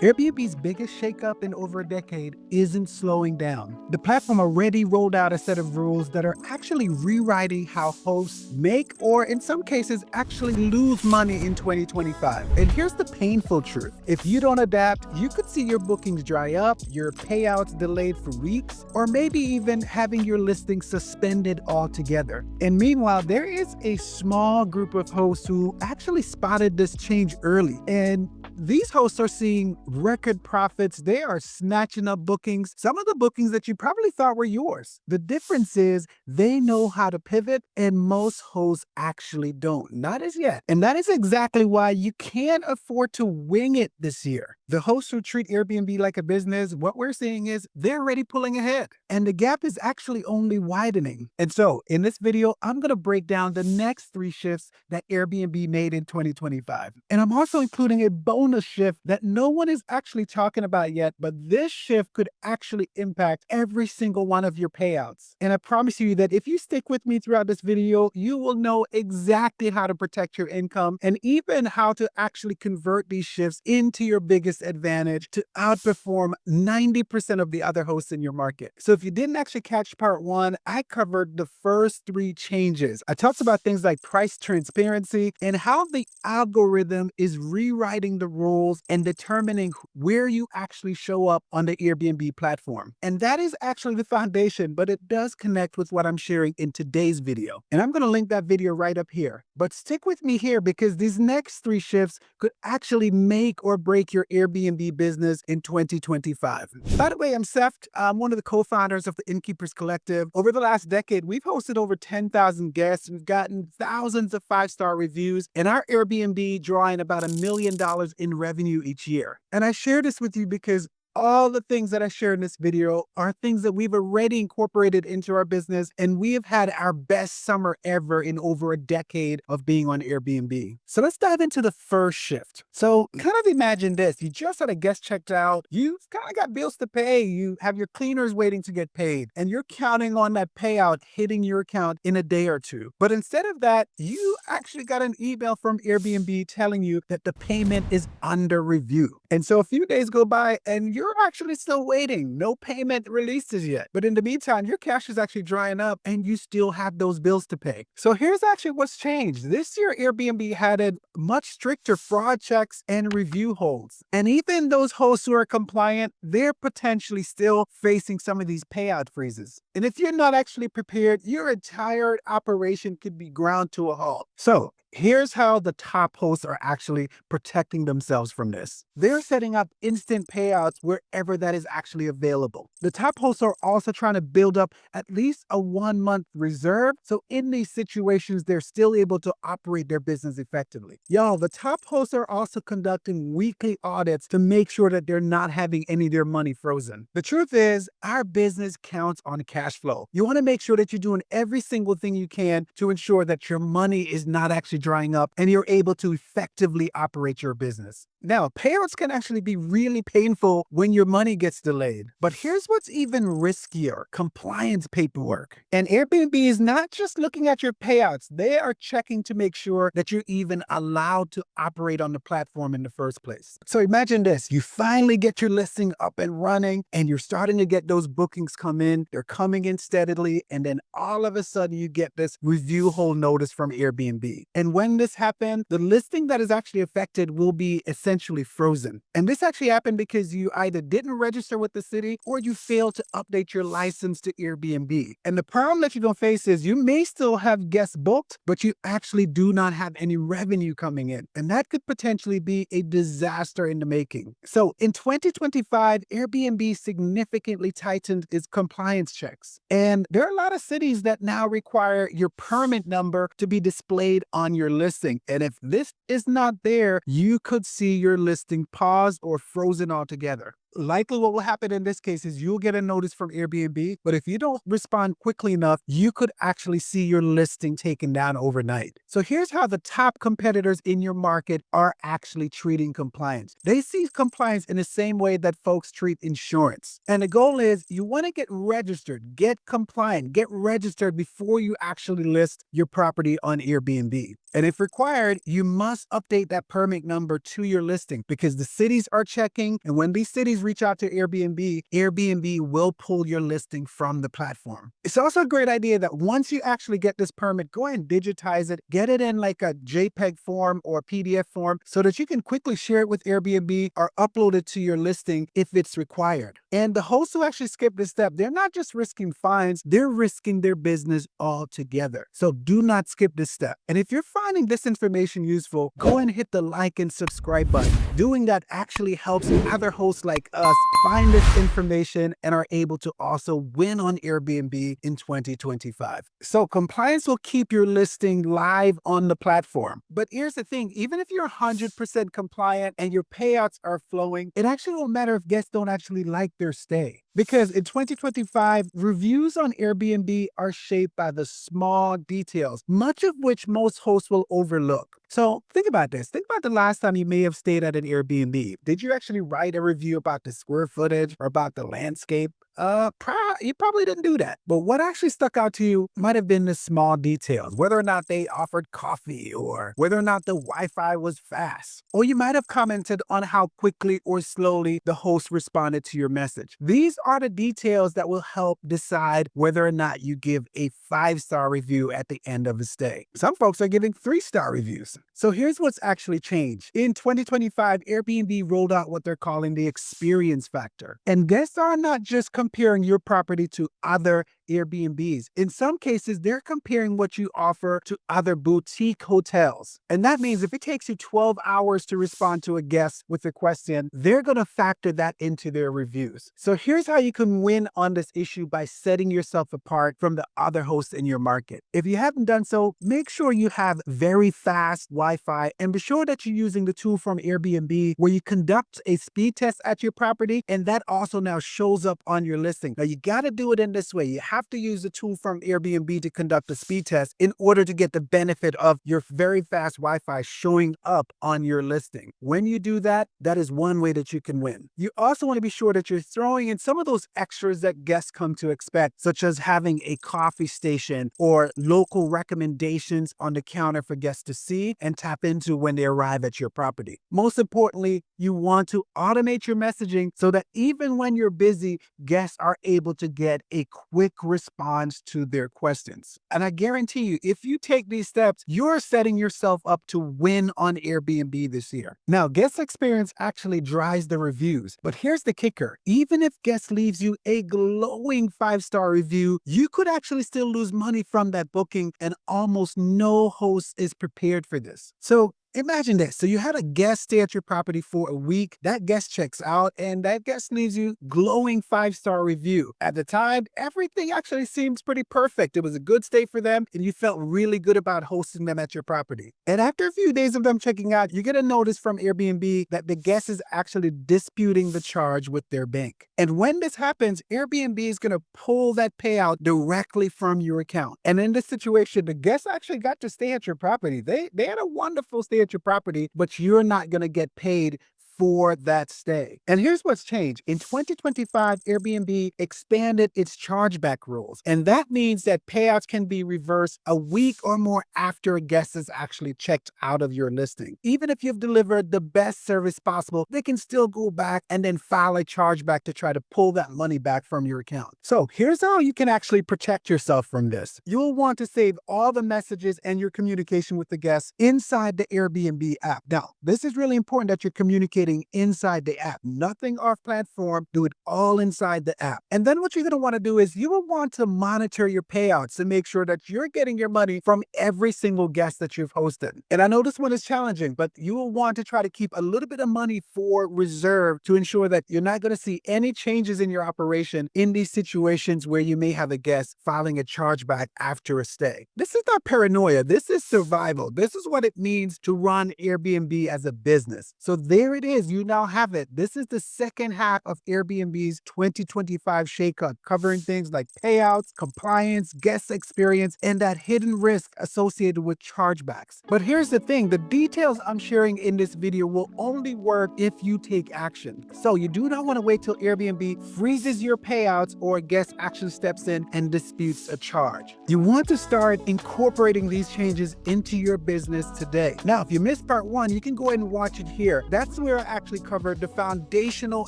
Airbnb's biggest shakeup in over a decade isn't slowing down. The platform already rolled out a set of rules that are actually rewriting how hosts make, or in some cases, actually lose money in 2025. And here's the painful truth. If you don't adapt, you could see your bookings dry up, your payouts delayed for weeks, or maybe even having your listing suspended altogether. And meanwhile, there is a small group of hosts who actually spotted this change early. And these hosts are seeing record profits. They are snatching up bookings, some of the bookings that you probably thought were yours. The difference is they know how to pivot, and most hosts actually don't. Not as yet. And that is exactly why you can't afford to wing it this year. The hosts who treat Airbnb like a business, what we're seeing is they're already pulling ahead. And the gap is actually only widening. And so in this video, I'm going to break down the next 3 shifts that Airbnb made in 2025. And I'm also including a bonus shift that no one is actually talking about yet, but this shift could actually impact every single one of your payouts. And I promise you that if you stick with me throughout this video, you will know exactly how to protect your income and even how to actually convert these shifts into your biggest advantage to outperform 90% of the other hosts in your market. So if you didn't actually catch part 1, I covered the first 3 changes. I talked about things like price transparency and how the algorithm is rewriting the rules and determining where you actually show up on the Airbnb platform. And that is actually the foundation, but it does connect with what I'm sharing in today's video. And I'm going to link that video right up here. But stick with me here because these next 3 shifts could actually make or break your Airbnb business in 2025. By the way, I'm Seft. I'm one of the co-founders of the Innkeepers Collective. Over the last decade, we've hosted over 10,000 guests. We've gotten thousands of 5-star reviews, and our Airbnb drawing about $1 million in revenue each year. And I share this with you because all the things that I share in this video are things that we've already incorporated into our business, and we have had our best summer ever in over a decade of being on Airbnb. So let's dive into the first shift. So kind of imagine this. You just had a guest checked out. You've kind of got bills to pay. You have your cleaners waiting to get paid, and you're counting on that payout hitting your account in a day or 2. But instead of that, you actually got an email from Airbnb telling you that the payment is under review. And so a few days go by and you're actually still waiting. No payment releases yet. But in the meantime, your cash is actually drying up and you still have those bills to pay. So here's actually what's changed. This year, Airbnb added much stricter fraud checks and review holds. And even those hosts who are compliant, they're potentially still facing some of these payout freezes. And if you're not actually prepared, your entire operation could be ground to a halt. So here's how the top hosts are actually protecting themselves from this. They're setting up instant payouts wherever that is actually available. The top hosts are also trying to build up at least a 1-month reserve. So in these situations, they're still able to operate their business effectively. Y'all, the top hosts are also conducting weekly audits to make sure that they're not having any of their money frozen. The truth is, our business counts on cash flow. You want to make sure that you're doing every single thing you can to ensure that your money is not actually drying up and you're able to effectively operate your business. Now, payouts can actually be really painful when your money gets delayed. But here's what's even riskier: compliance paperwork. And Airbnb is not just looking at your payouts, they are checking to make sure that you're even allowed to operate on the platform in the first place. So imagine this: you finally get your listing up and running and you're starting to get those bookings come in. They're coming in steadily, and then all of a sudden you get this review hold notice from Airbnb. And when this happens, the listing that is actually affected will be essentially frozen. And this actually happened because you either didn't register with the city or you failed to update your license to Airbnb. And the problem that you're going to face is you may still have guests booked, but you actually do not have any revenue coming in. And that could potentially be a disaster in the making. So in 2025, Airbnb significantly tightened its compliance checks. And there are a lot of cities that now require your permit number to be displayed on your listing. And if this is not there, you could see your listing paused or frozen altogether. likely what will happen in this case is you'll get a notice from Airbnb, but if you don't respond quickly enough, you could actually see your listing taken down overnight. So here's how the top competitors in your market are actually treating compliance. They see compliance in the same way that folks treat insurance. And the goal is you want to get registered, get compliant, get registered before you actually list your property on Airbnb. And if required, you must update that permit number to your listing because the cities are checking. And when these cities reach out to Airbnb, Airbnb will pull your listing from the platform. It's also a great idea that once you actually get this permit, go ahead and digitize it, get it in like a JPEG form or PDF form so that you can quickly share it with Airbnb or upload it to your listing if it's required. And the hosts who actually skip this step, they're not just risking fines, they're risking their business altogether. So do not skip this step. And if you're finding this information useful, go and hit the like and subscribe button. Doing that actually helps other hosts like us find this information and are able to also win on Airbnb in 2025. So compliance will keep your listing live on the platform. But here's the thing, even if you're 100% compliant and your payouts are flowing, it actually won't matter if guests don't actually like their stay. Because in 2025, reviews on Airbnb are shaped by the small details, much of which most hosts will overlook. So think about this. Think about the last time you may have stayed at an Airbnb. Did you actually write a review about the square footage or about the landscape? You probably didn't do that. But what actually stuck out to you might have been the small details, whether or not they offered coffee or whether or not the Wi-Fi was fast. Or you might have commented on how quickly or slowly the host responded to your message. These are the details that will help decide whether or not you give a 5-star review at the end of a stay. Some folks are giving 3-star reviews. So here's what's actually changed. In 2025, Airbnb rolled out what they're calling the experience factor. And guests are not just comparing your property to other Airbnbs. In some cases, they're comparing what you offer to other boutique hotels. And that means if it takes you 12 hours to respond to a guest with a question, they're going to factor that into their reviews. So here's how you can win on this issue by setting yourself apart from the other hosts in your market. If you haven't done so, make sure you have very fast Wi-Fi and be sure that you're using the tool from Airbnb where you conduct a speed test at your property and that also now shows up on your listing. Now you got to do it in this way. You have to use the tool from Airbnb to conduct a speed test in order to get the benefit of your very fast Wi-Fi showing up on your listing. When you do that, that is one way that you can win. You also want to be sure that you're throwing in some of those extras that guests come to expect, such as having a coffee station or local recommendations on the counter for guests to see and tap into when they arrive at your property. Most importantly, you want to automate your messaging so that even when you're busy, guests are able to get a quick response to their questions. And I guarantee you, if you take these steps, you're setting yourself up to win on Airbnb this year. Now, guest experience actually drives the reviews, but here's the kicker. Even if guest leaves you a glowing 5-star review, you could actually still lose money from that booking, and almost no host is prepared for this. So imagine this. So you had a guest stay at your property for a week. That guest checks out and that guest leaves you glowing 5-star review. At the time, everything actually seems pretty perfect. It was a good stay for them and you felt really good about hosting them at your property. And after a few days of them checking out, you get a notice from Airbnb that the guest is actually disputing the charge with their bank. And when this happens, Airbnb is going to pull that payout directly from your account. And in this situation, the guest actually got to stay at your property. They had a wonderful stay at your property, but you're not going to get paid for that stay. And here's what's changed. In 2025, Airbnb expanded its chargeback rules. And that means that payouts can be reversed a week or more after a guest has actually checked out of your listing. Even if you've delivered the best service possible, they can still go back and then file a chargeback to try to pull that money back from your account. So here's how you can actually protect yourself from this. You'll want to save all the messages and your communication with the guests inside the Airbnb app. Now, this is really important that you're communicating inside the app. Nothing off platform. Do it all inside the app. And then what you're going to want to do is you will want to monitor your payouts to make sure that you're getting your money from every single guest that you've hosted. And I know this one is challenging, but you will want to try to keep a little bit of money for reserve to ensure that you're not going to see any changes in your operation in these situations where you may have a guest filing a chargeback after a stay. This is not paranoia. This is survival. This is what it means to run Airbnb as a business. So there it is. is, you now have it. This is the second half of Airbnb's 2025 shakeup, covering things like payouts, compliance, guest experience, and that hidden risk associated with chargebacks. But here's the thing, the details I'm sharing in this video will only work if you take action. So you do not want to wait till Airbnb freezes your payouts or guest action steps in and disputes a charge. You want to start incorporating these changes into your business today. Now, if you missed part one, you can go ahead and watch it here. That's where I actually covered the foundational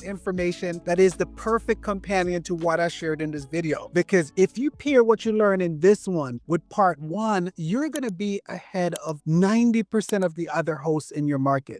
information that is the perfect companion to what I shared in this video. Because if you pair what you learn in this one with part one, you're going to be ahead of 90% of the other hosts in your market.